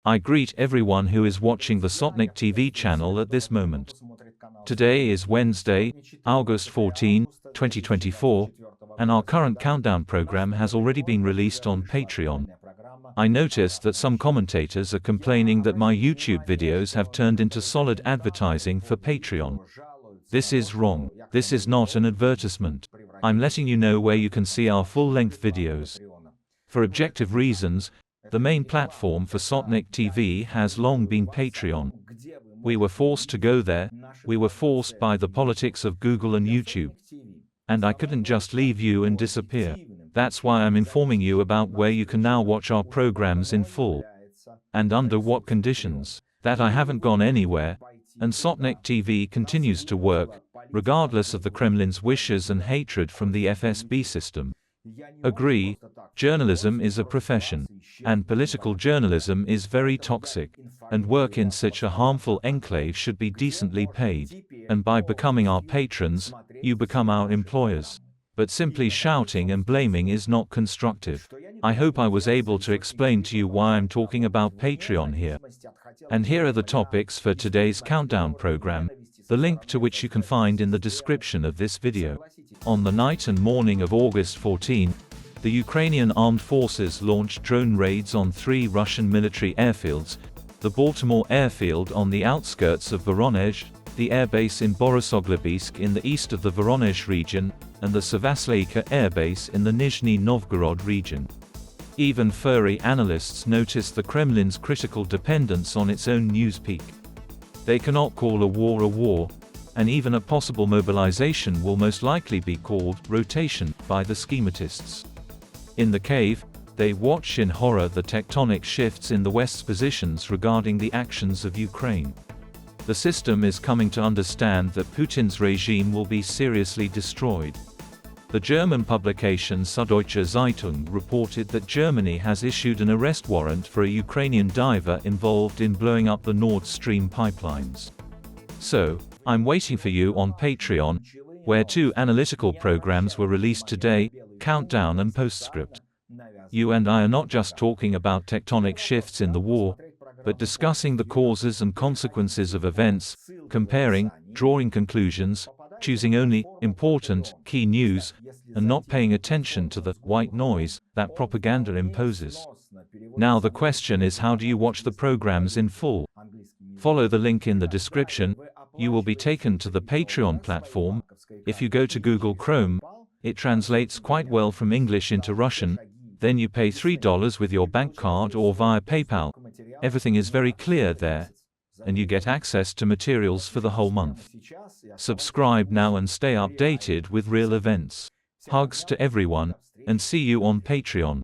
I greet everyone who is watching the Sotnik-TV channel at this moment. Today is Wednesday, August 14, 2024, and our current countdown program has already been released on Patreon. I noticed that some commentators are complaining that my YouTube videos have turned into solid advertising for Patreon. This is wrong. This is not an advertisement. I'm letting you know where you can see our full-length videos. For objective reasons, the main platform for Sotnik-TV has long been Patreon. We were forced to go there, we were forced by the politics of Google and YouTube. And I couldn't just leave you and disappear. That's why I'm informing you about where you can now watch our programs in full. And under what conditions. That I haven't gone anywhere, and Sotnik-TV continues to work, regardless of the Kremlin's wishes and hatred from the FSB system. Agree, journalism is a profession, and political journalism is very toxic, and work in such a harmful enclave should be decently paid, and by becoming our patrons, you become our employers. But simply shouting and blaming is not constructive. I hope I was able to explain to you why I'm talking about Patreon here. And here are the topics for today's countdown program, the link to which you can find in the description of this video. On the night and morning of August 14, the Ukrainian Armed Forces launched drone raids on 3 Russian military airfields: the Baltimore airfield on the outskirts of Voronezh, the airbase in Borisoglebsk in the east of the Voronezh region, and the Savasleika airbase in the Nizhny Novgorod region. Even furry analysts noticed the Kremlin's critical dependence on its own news peak. They cannot call a war, and even a possible mobilization will most likely be called rotation by the schematists. In the cave, they watch in horror the tectonic shifts in the West's positions regarding the actions of Ukraine. The system is coming to understand that Putin's regime will be seriously destroyed. The German publication Süddeutsche Zeitung reported that Germany has issued an arrest warrant for a Ukrainian diver involved in blowing up the Nord Stream pipelines. So, I'm waiting for you on Patreon, where 2 analytical programs were released today, Countdown and Postscript. You and I are not just talking about tectonic shifts in the war, but discussing the causes and consequences of events, comparing, drawing conclusions, choosing only important, key news, and not paying attention to the white noise that propaganda imposes. Now the question is, how do you watch the programs in full? Follow the link in the description. You will be taken to the Patreon platform. If you go to Google Chrome, it translates quite well from English into Russian. Then you pay $3 with your bank card or via PayPal. Everything is very clear there, and you get access to materials for the whole month. Subscribe now and stay updated with real events. Hugs to everyone, and see you on Patreon.